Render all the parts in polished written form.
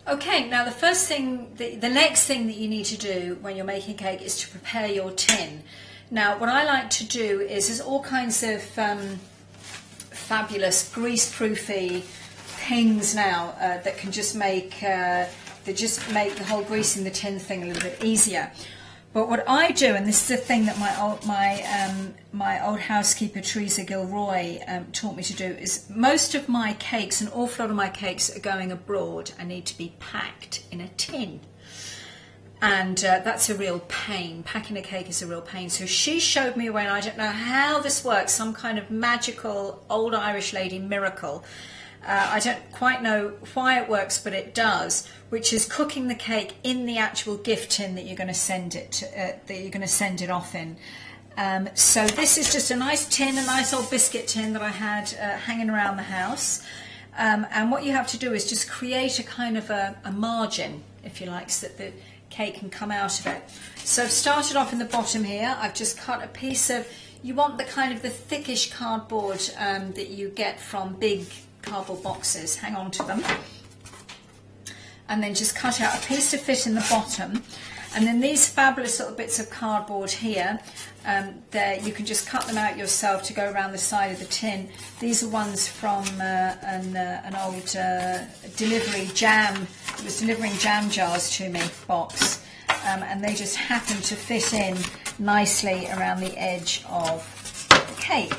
Okay, now the next thing that you need to do when you're making a cake is to prepare your tin. Now, what I like to do is there's all kinds of fabulous greaseproofy things now that can just make the whole greasing the tin thing a little bit easier. But what I do, and this is the thing that my old housekeeper Teresa Gilroy taught me to do, is most of my cakes, an awful lot of my cakes are going abroad and need to be packed in a tin. And that's a real pain. Packing a cake is a real pain. So she showed me a way, and I don't know how this works, some kind of magical old Irish lady miracle. I don't quite know why it works, but it does, which is cooking the cake in the actual gift tin that you're going to send it off in. So this is just a nice tin, a nice old biscuit tin that I had hanging around the house. And what you have to do is just create a kind of a margin, if you like, so that the cake can come out of it. So I've started off in the bottom here. I've just cut a piece of, you want the kind of the thickish cardboard that you get from big cardboard boxes. Hang on to them. And then just cut out a piece to fit in the bottom. And then these fabulous little bits of cardboard here, there you can just cut them out yourself to go around the side of the tin. These are ones from an old delivery jam. It was delivering jam jars to me box, and they just happen to fit in nicely around the edge of the cake.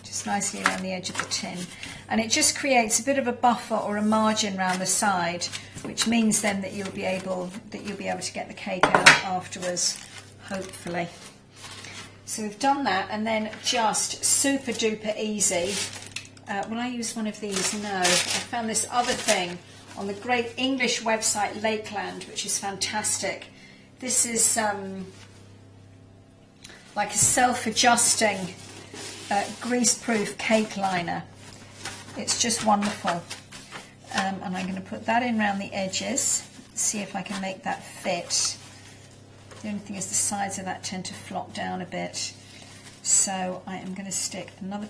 Just nicely around the edge of the tin. And it just creates a bit of a buffer or a margin around the side, which means then that you'll be able to get the cake out afterwards, hopefully. So we've done that, and then just super duper easy. Will I use one of these? No. I found this other thing on the great English website Lakeland, which is fantastic. This is like a self-adjusting greaseproof cake liner. It's just wonderful. And I'm going to put that in around the edges, see if I can make that fit. The only thing is the sides of that tend to flop down a bit. So I am going to stick another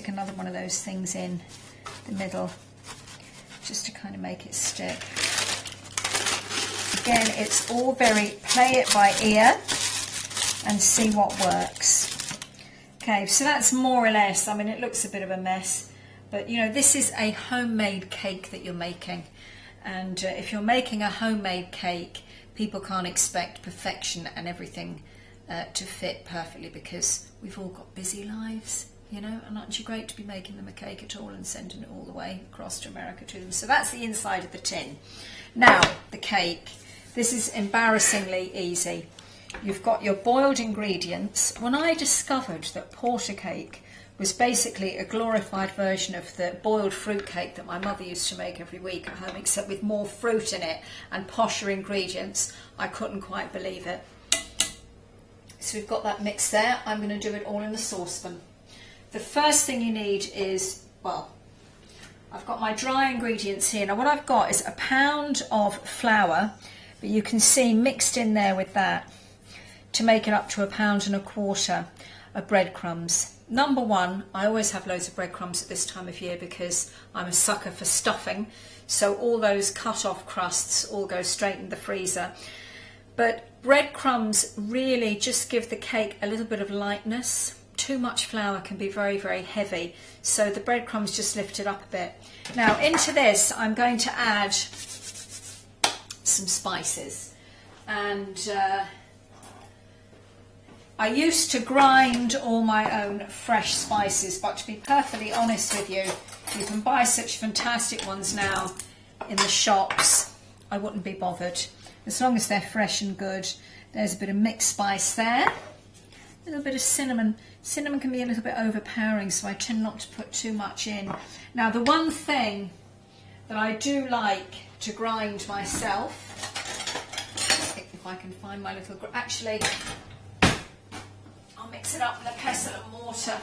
another one of those things in the middle, just to kind of make it stick. Again, it's all very play it by ear and see what works. Okay, so that's more or less, I mean, it looks a bit of a mess, but you know, this is a homemade cake that you're making. And if you're making a homemade cake, people can't expect perfection and everything to fit perfectly, because we've all got busy lives, you know, and aren't you great to be making them a cake at all and sending it all the way across to America to them. So that's the inside of the tin. Now, the cake. This is embarrassingly easy. You've got your boiled ingredients. When I discovered that porter cake was basically a glorified version of the boiled fruit cake that my mother used to make every week at home, except with more fruit in it and posher ingredients, I couldn't quite believe it. So we've got that mix there. I'm going to do it all in the saucepan. The first thing you need is, well, I've got my dry ingredients here. Now what I've got is a pound of flour, but you can see mixed in there with that to make it up to 1.25 pounds of breadcrumbs. Number one, I always have loads of breadcrumbs at this time of year because I'm a sucker for stuffing. So all those cut off crusts all go straight in the freezer. But breadcrumbs really just give the cake a little bit of lightness. Too much flour can be very, very heavy. So the breadcrumbs just lift it up a bit. Now into this, I'm going to add some spices. And I used to grind all my own fresh spices, but to be perfectly honest with you, you can buy such fantastic ones now in the shops. I wouldn't be bothered. As long as they're fresh and good. There's a bit of mixed spice there. A little bit of cinnamon. Cinnamon can be a little bit overpowering, so I tend not to put too much in. Now, the one thing that I do like to grind myself, if I can find my little... Actually, I'll mix it up with a pestle and mortar.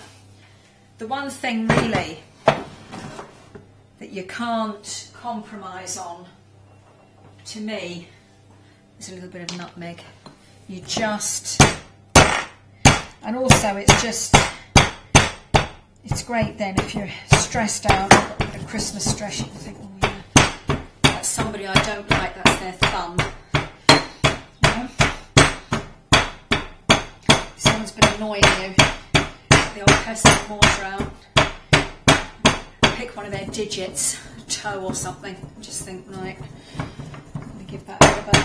The one thing really that you can't compromise on, to me, is a little bit of nutmeg. You just... And also it's great then if you're stressed out. I've got a bit of Christmas stress. You can think, oh yeah, that's somebody I don't like, that's their thumb. You know? Someone's been annoying you. The old pestle and mortar out. Pick one of their digits, a toe or something. Just think, right, let me give that a bit of an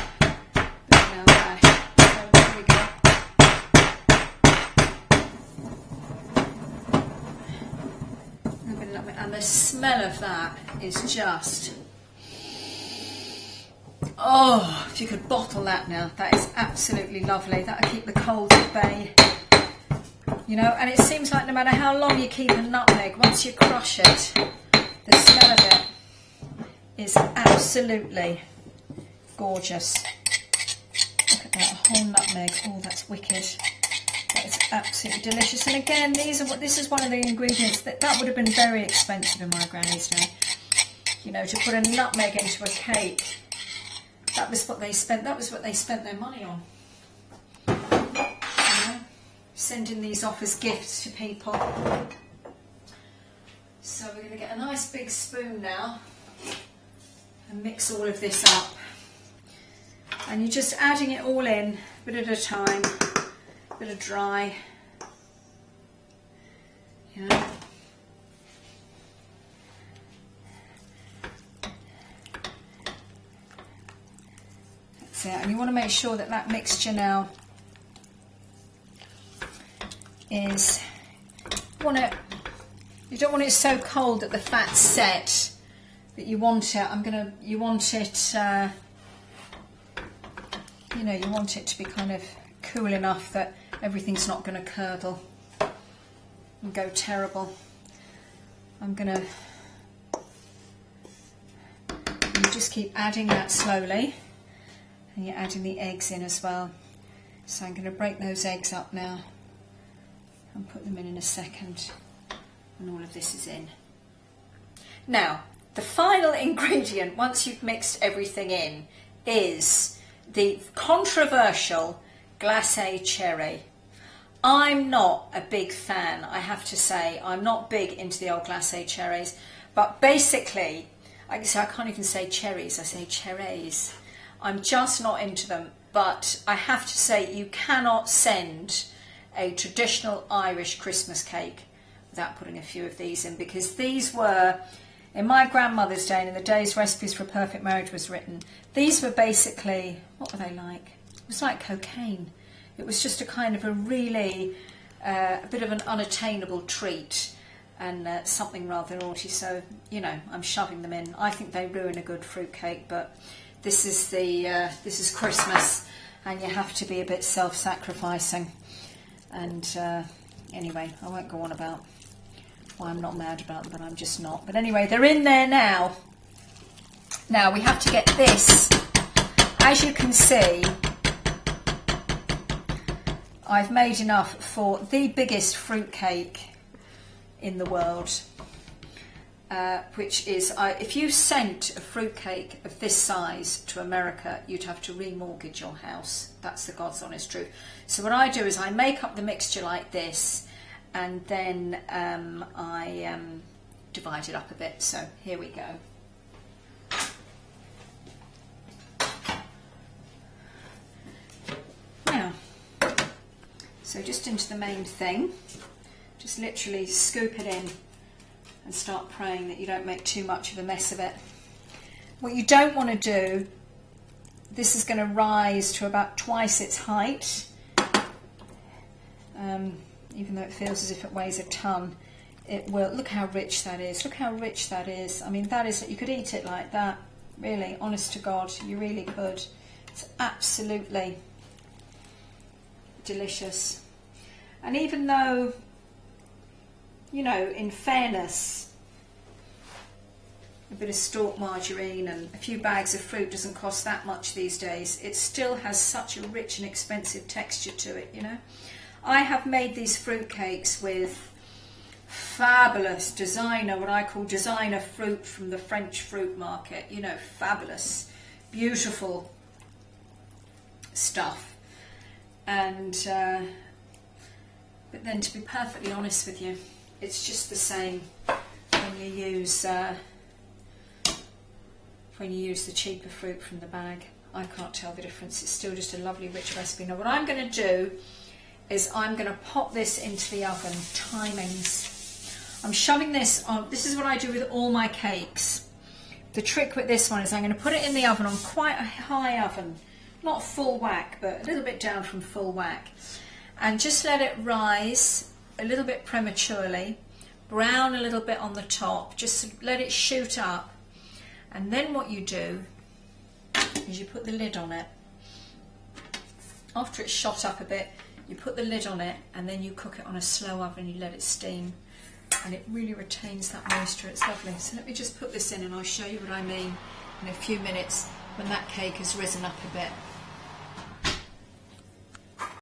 there. So there we go. And the smell of that is just, oh, if you could bottle that now, that is absolutely lovely. That'll keep the cold at bay. You know, and it seems like no matter how long you keep a nutmeg, once you crush it, the smell of it is absolutely gorgeous. Look at that, a whole nutmeg. Oh, that's wicked. That is absolutely delicious. And again, this is one of the ingredients that would have been very expensive in my granny's day. You know, to put a nutmeg into a cake. That was what they spent. That was what they spent their money on. You know, sending these off as gifts to people. So we're going to get a nice big spoon now and mix all of this up. And you're just adding it all in, a bit at a time. Bit of dry, you know. That's it. And you want to make sure that that mixture now is, you don't want it so cold that the fat's set, but you want it. You want it. You know, you want it to be kind of cool enough that everything's not going to curdle and go terrible. You just keep adding that slowly, and you're adding the eggs in as well. So I'm going to break those eggs up now and put them in a second, and all of this is in. Now, the final ingredient, once you've mixed everything in, is the controversial glace cherry. I'm not a big fan, I have to say. I'm not big into the old glace cherries, but basically, I can't even say cherries, I say cherries. I'm just not into them, but I have to say you cannot send a traditional Irish Christmas cake without putting a few of these in, because these were, in my grandmother's day and in the days Recipes for a Perfect Marriage was written, these were basically, what were they like? It was like cocaine. It was just a kind of a really, a bit of an unattainable treat and something rather naughty. So, you know, I'm shoving them in. I think they ruin a good fruitcake, but this is Christmas, and you have to be a bit self-sacrificing. And anyway, I won't go on about why I'm not mad about them, but I'm just not. But anyway, they're in there now. Now we have to get this. As you can see, I've made enough for the biggest fruitcake in the world, which is, if you sent a fruitcake of this size to America, you'd have to remortgage your house. That's the God's honest truth. So what I do is I make up the mixture like this, and then I divide it up a bit. So here we go. Now, so just into the main thing, just literally scoop it in and start praying that you don't make too much of a mess of it. What you don't want to do, this is going to rise to about twice its height, even though it feels as if it weighs a ton. It will. Look how rich that is. Look how rich that is. I mean, that is, you could eat it like that, really, honest to God, you really could. It's absolutely delicious. And even though, you know, in fairness, a bit of Stork margarine and a few bags of fruit doesn't cost that much these days, it still has such a rich and expensive texture to it, you know. I have made these fruit cakes with fabulous designer, what I call designer fruit from the French fruit market, you know, fabulous, beautiful stuff. And but then, to be perfectly honest with you, it's just the same when when you use the cheaper fruit from the bag. I can't tell the difference. It's still just a lovely rich recipe. Now what I'm going to do is I'm going to pop this into the oven. Timings. I'm shoving this on. This is what I do with all my cakes. The trick with this one is I'm going to put it in the oven on quite a high oven. Not full whack, but a little bit down from full whack. And just let it rise a little bit prematurely. Brown a little bit on the top. Just let it shoot up. And then what you do is you put the lid on it. After it's shot up a bit, you put the lid on it and then you cook it on a slow oven. You let it steam. And it really retains that moisture. It's lovely. So let me just put this in and I'll show you what I mean in a few minutes when that cake has risen up a bit.